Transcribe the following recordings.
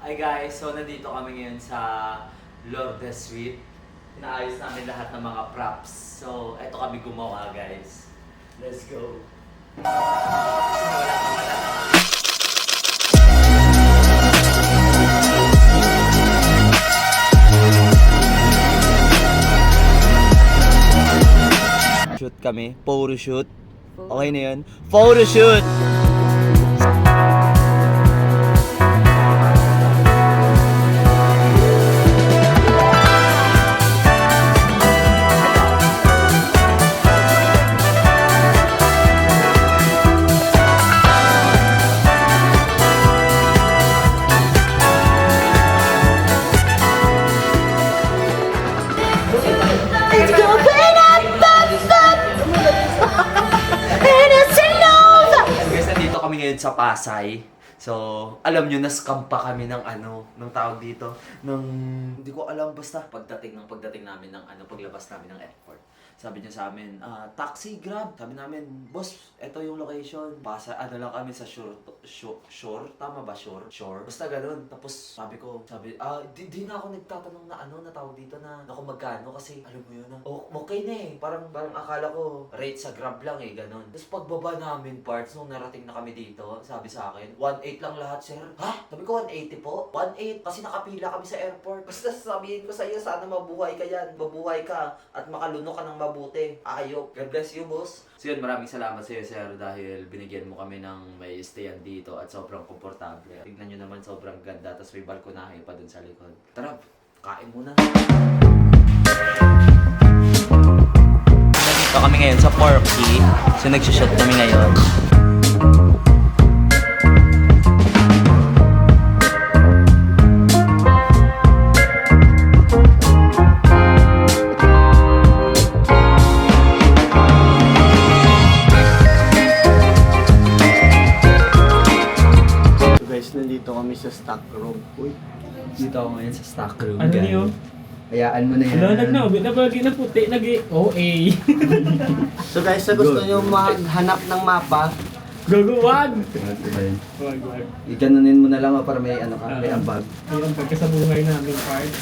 Hi guys, so nandito kami ngayon sa Lourdes Suite. Inaayos namin lahat ng mga props. So, eto kami gumawa guys. Let's go! Wala pa wala. Shoot kami, photo shoot. Okay na yun? Photo shoot! Sa Pasay. So, alam nyo, na-scam pa kami ng ng tawag dito, hindi ko alam, basta pagdating namin ng paglabas namin ng airport. Sabi niya sa amin, taxi, grab. Sabi namin, boss, eto yung location. Lang kami sa shore? Tama ba, shore? Shore? Basta ganun. Tapos, di na ako nagtatanong na tawag dito na kung magkano kasi, alam mo yun okay na eh. Parang akala ko, rate sa grab lang eh, ganun. Tapos pagbaba namin parts, nung narating na kami dito, sabi sa akin, 1.8 lang lahat, sir. Ha? Sabi ko, 180 po? 1.8 kasi nakapila kami sa airport. Basta sabihin ko sa iyo, sana mabuhay ka yan. Mabuhay ka at makalunok ka ng mabuti. Ayok. God bless you, boss. So yun, maraming salamat sa iyo, sir, dahil binigyan mo kami ng may stayan dito at sobrang komportable. Tignan nyo naman, sobrang ganda. Tapos may balkonahe pa dun sa likod. Tara, kain muna. Dito kami ngayon sa Porky. So nagsushoot kami ngayon. Nandito kami sa stock room. Uy, Dito ako ngayon sa stock room. Ano niyo? hayaan mo na yan. Ano, nabagi na puti, OA. So guys, sa gusto nyo maghanap ng mapa, Gagawag! Wag. ikanunin mo na lang para may may ambag. Ayun, pagkasabungay namin parts.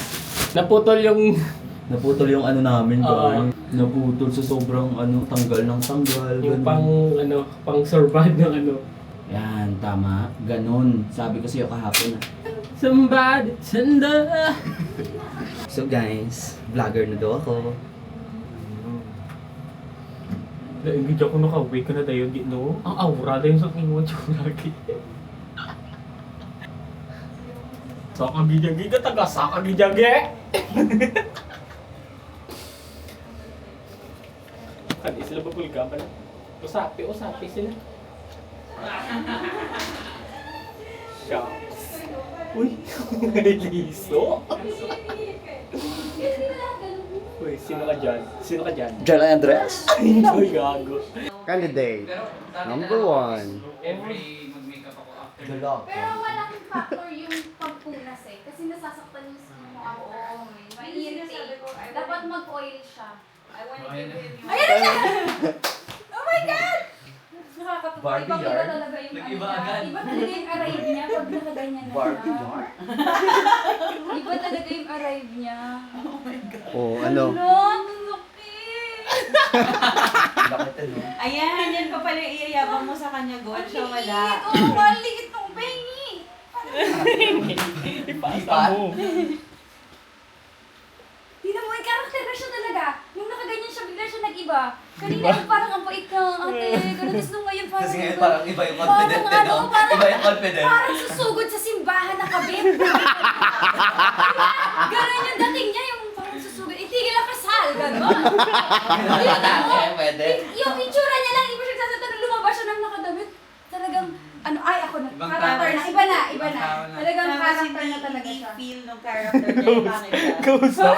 Naputol yung... Naputol yung namin, Oo. guys. Naputol sa sobrang tanggal ng tanggal. Yung ganun. pang survive ng Yan, tama. Ganun. Sabi ko sa'yo kahapon. Somebody, sanda! So guys, vlogger na daw ako. Hindi ako naka-wake ka na tayo, no? Ang aura na yung sa ingon yung lagi. Sakagijagi ka, taga sakagijagi! Kani sila ba pulga ba? Usapi sila. Shucks. Uy, liso. Uy, sino ka dyan? Jala Andres. Ay, gago. Candidate number 1. Jala. Pero malaking factor yung pagpunas eh. Kasi nasasaktan yung skin mo ako. May irritate. Dapat mag-oil siya. Ayan na siya! Oh my God! Nakakatuwa. Barbie Ibang iba yarn? talaga yung Nag-iba niya. agad. Iba talaga yung arrive niya pag nakaganyan na Barbie siya. yarn? Iba talaga yung arrive niya. Oh, ano? Ano? Ang laki! Bakit Ayan, yan pa pala yung iyayabang mo sa kanya, God. Siya wala. Oo, maliit ng bengi. Ipasa mo. Tingnan mo, yung character na siya talaga. Nung nakaganyan siya, bigla siya nag-iba. Kanina yung parang ang bait ng ate. Ganun, tapos nung ngayon parang... Kasi ngayon parang iba yung confident Parang no? parang- Iba yung confident. Parang susugod sa simbahan na kabit. Ganun yung dating niya, yung parang susugod. Itigil ang kasal, gano'n. Pwede. Yung itsura niya lang, iba siya sasatanong, lumabas siya ng nakadamit. Talagang, ako na, Ibang character na, tao. iba na. Ibang tao na. Talagang Tapos character na talaga siya. feel ng character niya, yung pangit siya. Kausap.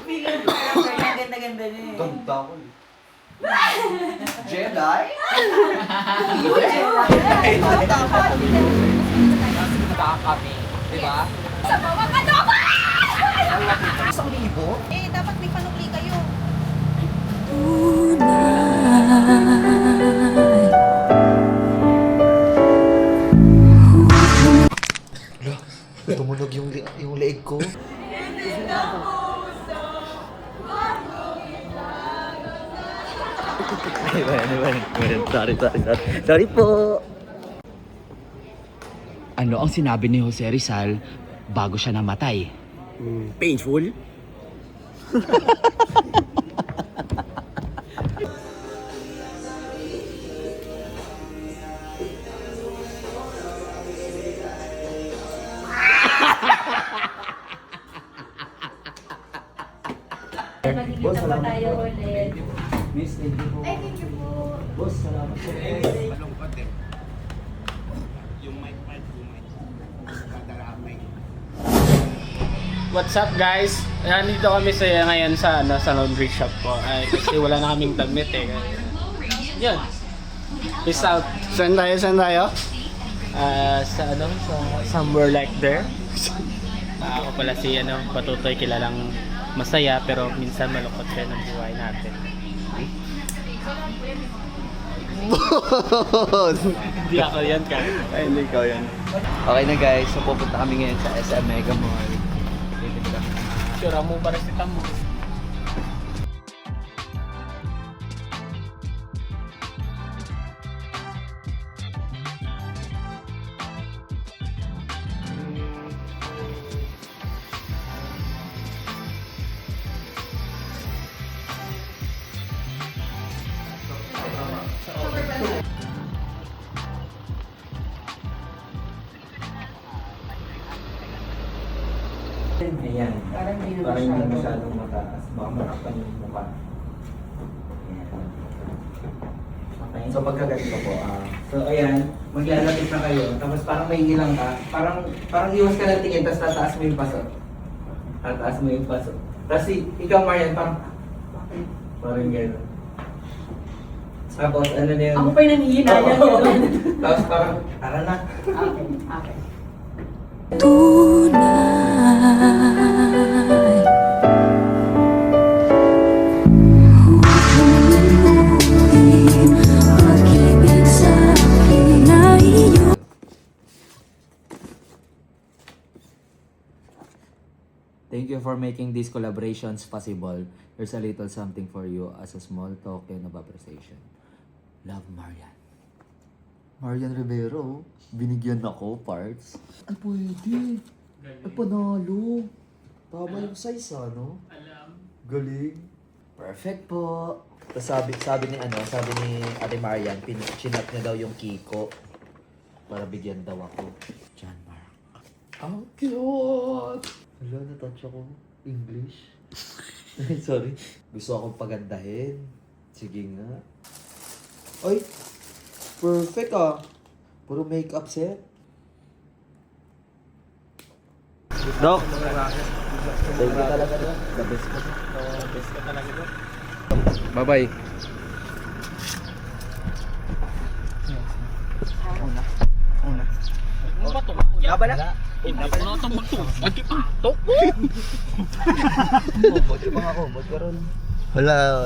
Feel ng character niya, ganda-ganda niya eh. Ganda ko. Jedi? Kami. Diba? Sa bawang adobo! 1,000? Eh, dapat may panukli kayo. Tumunog yung leeg ko. Sorry po. Ano ang sinabi ni Jose Rizal bago siya namatay? Painful? Magkikita pa tayo ulit. Miss, thank you po. Ay, thank you po. Boss, salamat po. Malungkot eh. Yung mic. What's up guys? Nandito kami ngayon sa laundry shop ko. Ay, kasi wala na kaming damit eh. Yan. Peace out. Saan tayo? Sa somewhere like there. Ako pala si Patutoy, kilalang masaya pero minsan malungkot rin ang buhay natin. Hindi ako yan ka. Ay, hindi ikaw yan. Okay na guys, so pupunta kami ngayon sa SM Mega Mall. Sure mo para si Tamo. Ayan. Parang hindi masyadong mataas. Baka manakpan yung mukha. Okay. So pagka ganito po, so ayan, maglalapit na kayo, tapos parang may ilang ka, parang iwas ka ng tingin, tapos tataas mo yung paso. Tataas mo yung paso. Tapos ikaw Marian, parang gano'n. Tapos ano na yun? Ako pa yung nanihinayan Oo. yun. Tapos parang, tara na. Okay. Thank you for making these collaborations possible. Here's a little something for you as a small token of appreciation. Love, Marian. Marian Rivero, binigyan ako parts. Ay, pwede. Ay, panalo. Tama yung size, no? Alam. Galing. Perfect po. Tapos sabi ni Ate Marian, chinat niya daw yung Kiko para bigyan daw ako. John Mark. Ang cute! Hala, natouch ako. English. Sorry. Gusto akong pagandahin. Sige nga. Ay! Perfect ah. Puro makeup set. Doc! Thank you talaga doc. The best ko. Best ka talaga doon. Bye-bye. Ano ba ito? Laban na. Hindi ko na ito magtubag. Ito? Bot bang ako? Bot ka ron. Wala.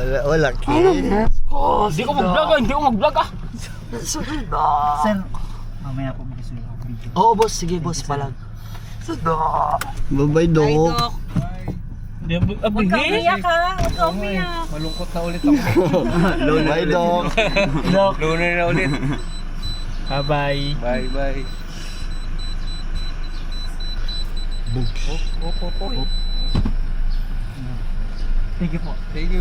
Hindi ko mag-vlog ah. Sorry na. Sir, mamaya po magkasuyo ako video. Oo boss, sige boss palag. Sada. Bye-bye, Doc. Huwag kang umiyak ha. Huwag kang umiyak. Malungkot na ulit ako. Bye, Doc. Lunar na ulit. Bye-bye. Bye-bye. Thank you po. Thank you.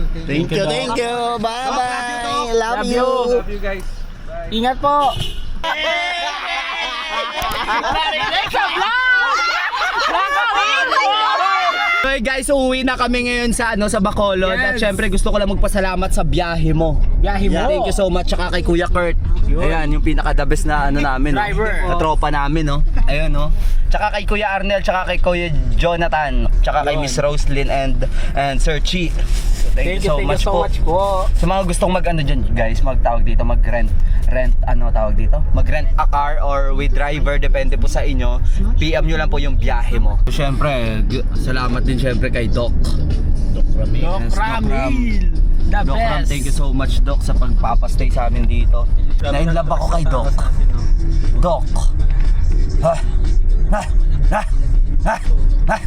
Love Bye-bye. Love you. you. Love you guys. Ingat po. Okay guys, uuwi na kami ngayon sa sa Bacolod. At syempre gusto ko lang magpasalamat sa biyahe mo. Biyahe mo. Thank you so much, tsaka kay Kuya Kurt. Ayan, yung pinaka-the best na namin. Driver. Na tropa namin, no. Ayun, no. Tsaka kay Kuya Arnel, tsaka kay Kuya Jonathan, tsaka kay Miss Roslyn and Sir Chi. Thank you so much po. Sa mga gustong dyan guys, magtawag dito, mag-rent mag-rent a car or with driver, depende po sa inyo. PM nyo lang po yung biyahe mo. Siyempre, salamat din siyempre kay Doc Ramil. Doc Ramil. The Doc Ram, best. thank you so much Doc sa pagpapastay sa amin dito. Na-inlove ako kay Doc. Doc. Ha?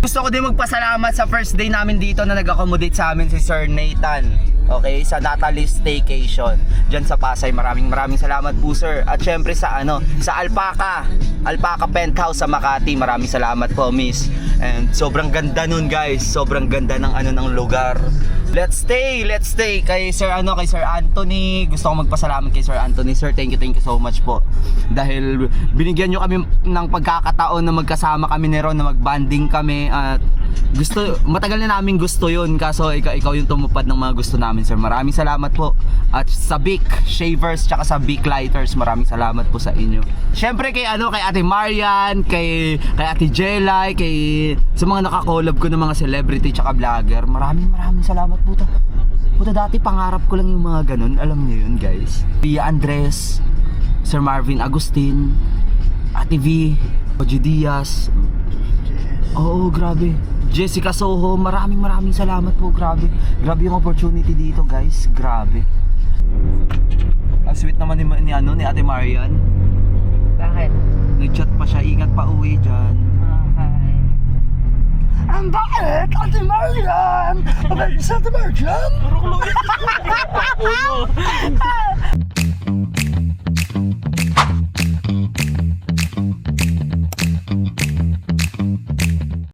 Gusto ko din magpasalamat sa first day namin dito na nag-accommodate sa amin si Sir Nathan. Okay, sa Natalie Staycation diyan sa Pasay. Maraming salamat po sir. At syempre sa sa Alpaca Penthouse sa Makati. Maraming salamat po miss. And sobrang ganda nun guys. Sobrang ganda ng ng lugar. Let's stay kay Sir Anthony. Gusto ko magpasalamat kay Sir Anthony. Sir, thank you so much po. Dahil binigyan nyo kami ng pagkakataon na magkasama kami ni Ron, na magbanding kami at matagal na namin gusto yun, kaso ikaw yung tumupad ng mga gusto namin sir. Maraming salamat po. At sa Bic Shavers tsaka sa Bic Lighters, maraming salamat po sa inyo. Syempre kay Ate Marian, kay Ate Jelay, sa mga nakakollab ko ng mga celebrity tsaka vlogger. Maraming salamat po. Puta, dati pangarap ko lang yung mga ganun. Alam niyo yun guys. Pia Andres, Sir Marvin Agustin, Ate V, Oji Diaz. Oo, grabe. Jessica Soho, maraming salamat po. Grabe yung opportunity dito guys. Grabe. Ang sweet naman ni Ate Marian. Bakit? Nag-chat pa siya, ingat pa uwi dyan. Okay. Ang bakit? Ate Marian! Ate Marian!